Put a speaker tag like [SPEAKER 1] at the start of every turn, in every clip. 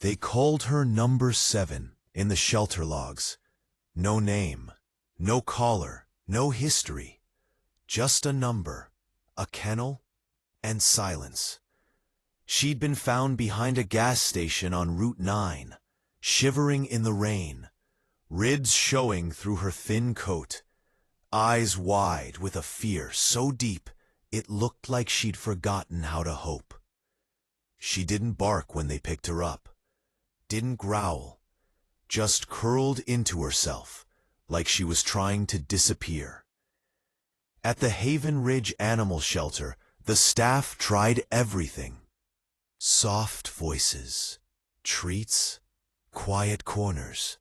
[SPEAKER 1] They called her number 7 in the shelter logs. No name, no collar, no history. Just a number, a kennel, and silence. She'd been found behind a gas station on Route 9, shivering in the rain, ribs showing through her thin coat, eyes wide with a fear so deep it looked like she'd forgotten how to hope. She didn't bark when they picked her up, didn't growl, just curled into herself like she was trying to disappear. At the Haven Ridge Animal Shelter, the staff tried everything. Soft voices, treats, quiet corners.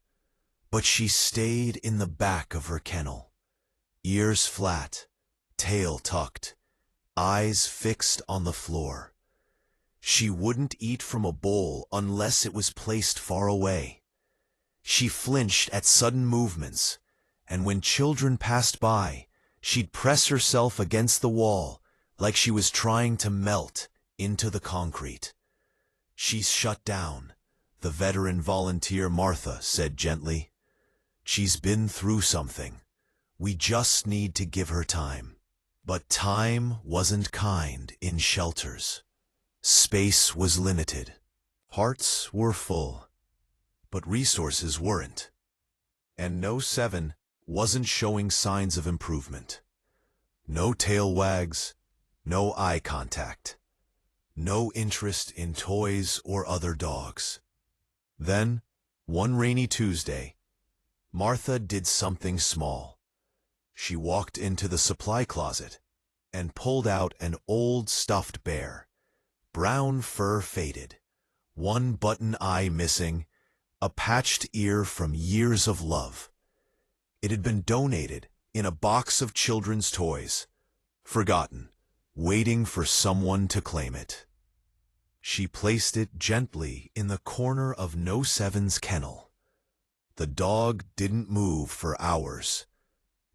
[SPEAKER 1] But she stayed in the back of her kennel, ears flat, tail tucked, eyes fixed on the floor. She wouldn't eat from a bowl unless it was placed far away. She flinched at sudden movements, and when children passed by, she'd press herself against the wall like she was trying to melt into the concrete. "She's shut down," the veteran volunteer Martha said gently. "She's been through something. We just need to give her time." But time wasn't kind in shelters. Space was limited. Hearts were full, but resources weren't. And No 7 wasn't showing signs of improvement. No tail wags, no eye contact, no interest in toys or other dogs. Then, one rainy Tuesday, Martha did something small. She walked into the supply closet and pulled out an old stuffed bear, brown fur faded, one button eye missing, a patched ear from years of love. It had been donated in a box of children's toys, forgotten, waiting for someone to claim it. She placed it gently in the corner of No 7's kennel. The dog didn't move for hours,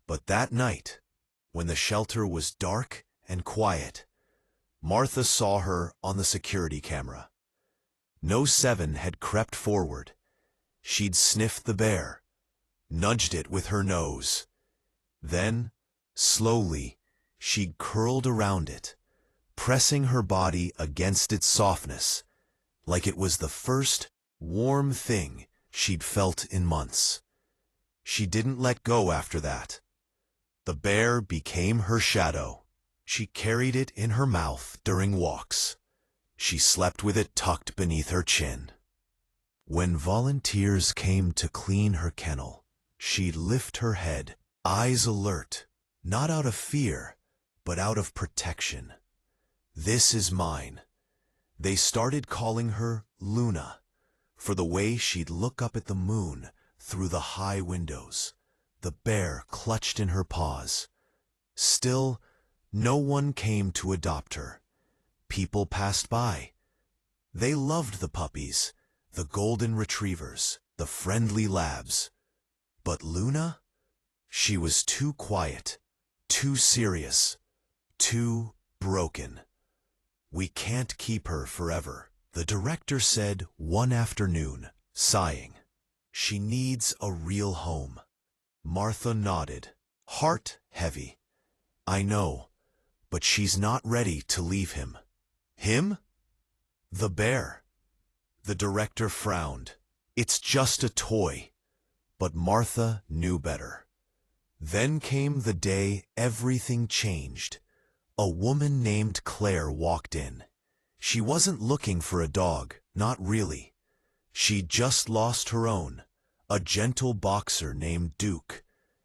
[SPEAKER 1] but that night, when the shelter was dark and quiet, Martha saw her on the security camera. No 7 had crept forward. She'd sniffed the bear, nudged it with her nose. Then, slowly, she'd curled around it, pressing her body against its softness, like it was the first warm thing she'd felt in months. She didn't let go after that. The bear became her shadow. She carried it in her mouth during walks. She slept with it tucked beneath her chin. When volunteers came to clean her kennel, she'd lift her head, eyes alert, not out of fear, but out of protection. "This is mine." They started calling her Luna, for the way she'd look up at the moon through the high windows, the bear clutched in her paws. Still, no one came to adopt her. People passed by. They loved the puppies, the golden retrievers, the friendly labs. But Luna? She was too quiet, too serious, too broken. "We can't keep her forever," the director said one afternoon, sighing. "She needs a real home." Martha nodded, heart heavy. "I know, but she's not ready to leave him." "Him?" "The bear." The director frowned. "It's just a toy." But Martha knew better. Then came the day everything changed. A woman named Claire walked in. She wasn't looking for a dog, not really. She'd just lost her own, a gentle boxer named Duke,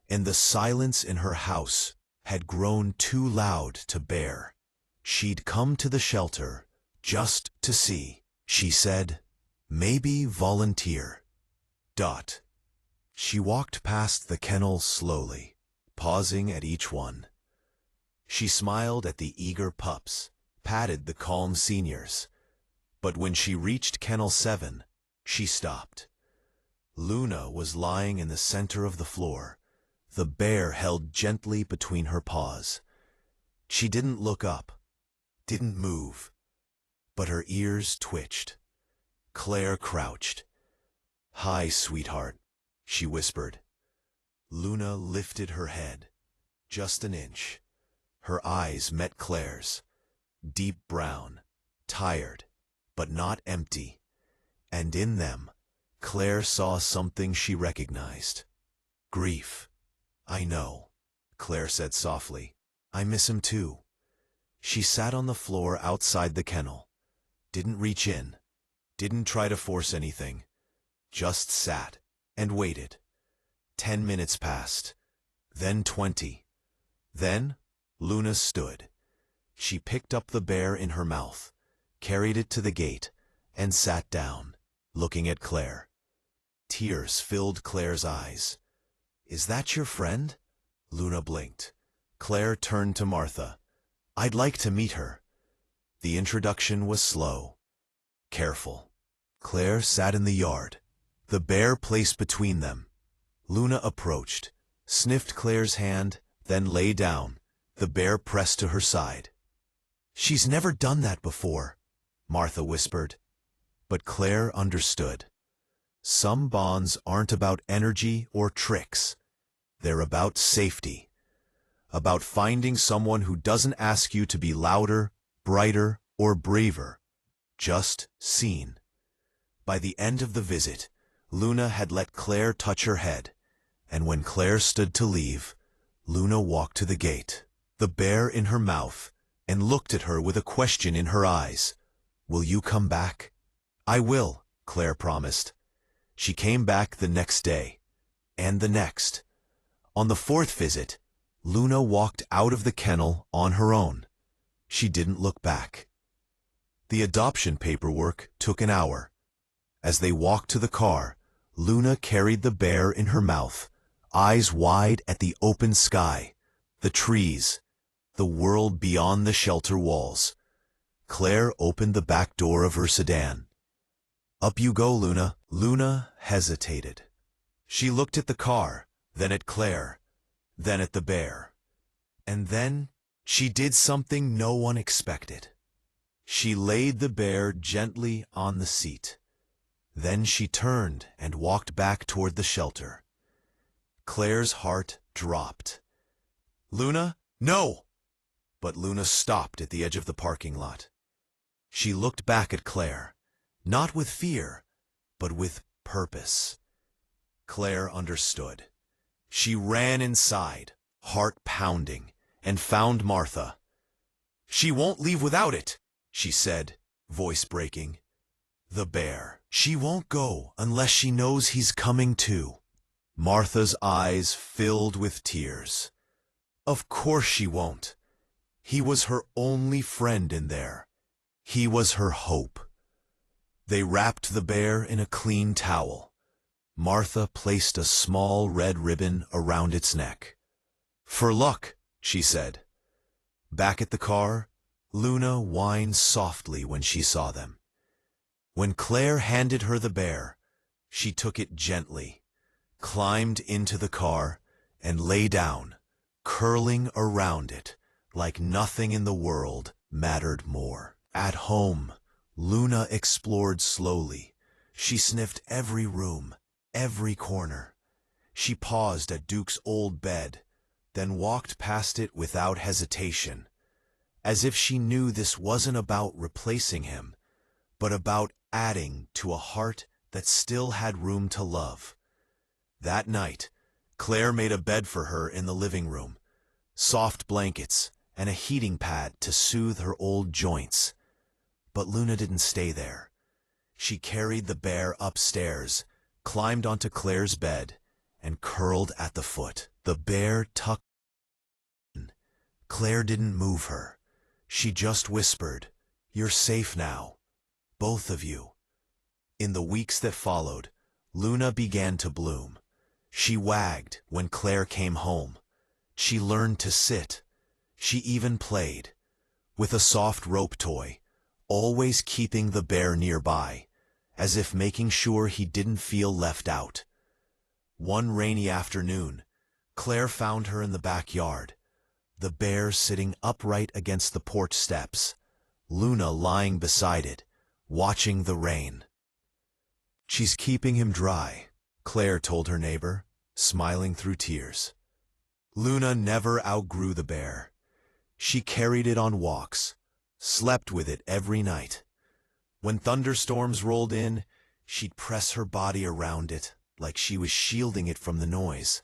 [SPEAKER 1] and the silence in her house had grown too loud to bear. She'd come to the shelter just to see, she said, maybe volunteer. She walked past the kennels slowly, pausing at each one. She smiled at the eager pups, patted the calm seniors. But when she reached Kennel 7, she stopped. Luna was lying in the center of the floor, the bear held gently between her paws. She didn't look up, didn't move, but her ears twitched. Claire crouched. "Hi, sweetheart," she whispered. Luna lifted her head, just an inch. Her eyes met Claire's, deep brown, tired, but not empty. And in them, Claire saw something she recognized. Grief. "I know," Claire said softly. "I miss him too." She sat on the floor outside the kennel. Didn't reach in. Didn't try to force anything. Just sat and waited. 10 minutes passed. Then 20. Then Luna stood. She picked up the bear in her mouth, carried it to the gate, and sat down, looking at Claire. Tears filled Claire's eyes. "Is that your friend?" Luna blinked. Claire turned to Martha. "I'd like to meet her." The introduction was slow, careful. Claire sat in the yard, the bear placed between them. Luna approached, sniffed Claire's hand, then lay down, the bear pressed to her side. "She's never done that before," Martha whispered. But Claire understood. Some bonds aren't about energy or tricks. They're about safety. About finding someone who doesn't ask you to be louder, brighter, or braver. Just seen. By the end of the visit, Luna had let Claire touch her head, and when Claire stood to leave, Luna walked to the gate, the bear in her mouth, and looked at her with a question in her eyes. "Will you come back?" "I will," Claire promised. She came back the next day, and the next. On the fourth visit, Luna walked out of the kennel on her own. She didn't look back. The adoption paperwork took an hour. As they walked to the car, Luna carried the bear in her mouth, eyes wide at the open sky, the trees, the world beyond the shelter walls. Claire opened the back door of her sedan. "Up you go, Luna." Luna hesitated. She looked at the car, then at Claire, then at the bear. And then she did something no one expected. She laid the bear gently on the seat. Then she turned and walked back toward the shelter. Claire's heart dropped. "Luna, no!" But Luna stopped at the edge of the parking lot. She looked back at Claire, not with fear, but with purpose. Claire understood. She ran inside, heart pounding, and found Martha. "She won't leave without it," she said, voice breaking. "The bear. She won't go unless she knows he's coming too." Martha's eyes filled with tears. Of course she won't. He was her only friend in there. He was her hope. They wrapped the bear in a clean towel. Martha placed a small red ribbon around its neck. "For luck," she said. Back at the car, Luna whined softly when she saw them. When Claire handed her the bear, she took it gently, climbed into the car, and lay down, curling around it like nothing in the world mattered more. At home, Luna explored slowly. She sniffed every room, every corner. She paused at Duke's old bed, then walked past it without hesitation, as if she knew this wasn't about replacing him, but about adding to a heart that still had room to love. That night, Claire made a bed for her in the living room, soft blankets and a heating pad to soothe her old joints. But Luna didn't stay there. She carried the bear upstairs, climbed onto Claire's bed, and curled at the foot. The bear tucked in. Claire didn't move her. She just whispered, "You're safe now, both of you." In the weeks that followed, Luna began to bloom. She wagged when Claire came home. She learned to sit. She even played with a soft rope toy, always keeping the bear nearby, as if making sure he didn't feel left out. One rainy afternoon, Claire found her in the backyard, the bear sitting upright against the porch steps, Luna lying beside it, watching the rain. She's keeping him dry, Claire told her neighbor, smiling through tears. Luna never outgrew the bear. She carried it on walks, slept with it every night. When thunderstorms rolled in, she'd press her body around it like she was shielding it from the noise.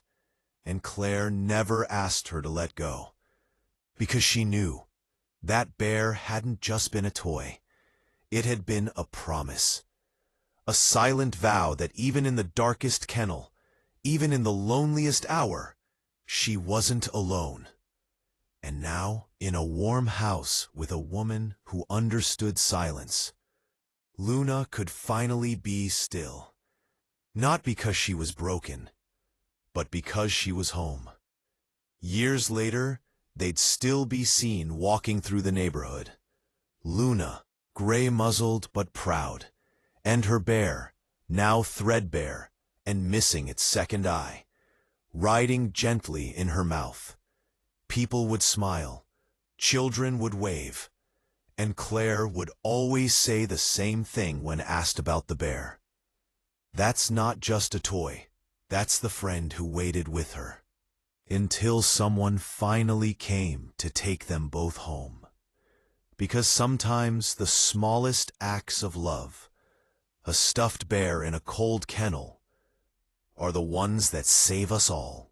[SPEAKER 1] And Claire never asked her to let go, because she knew that bear hadn't just been a toy. It had been a promise, a silent vow that even in the darkest kennel, even in the loneliest hour, she wasn't alone. And now, in a warm house with a woman who understood silence, Luna could finally be still. Not because she was broken, but because she was home. Years later, they'd still be seen walking through the neighborhood. Luna, gray-muzzled but proud, and her bear, now threadbare and missing its second eye, riding gently in her mouth. People would smile, children would wave, and Claire would always say the same thing when asked about the bear. That's not just a toy, that's the friend who waited with her, until someone finally came to take them both home. Because sometimes the smallest acts of love, a stuffed bear in a cold kennel, are the ones that save us all.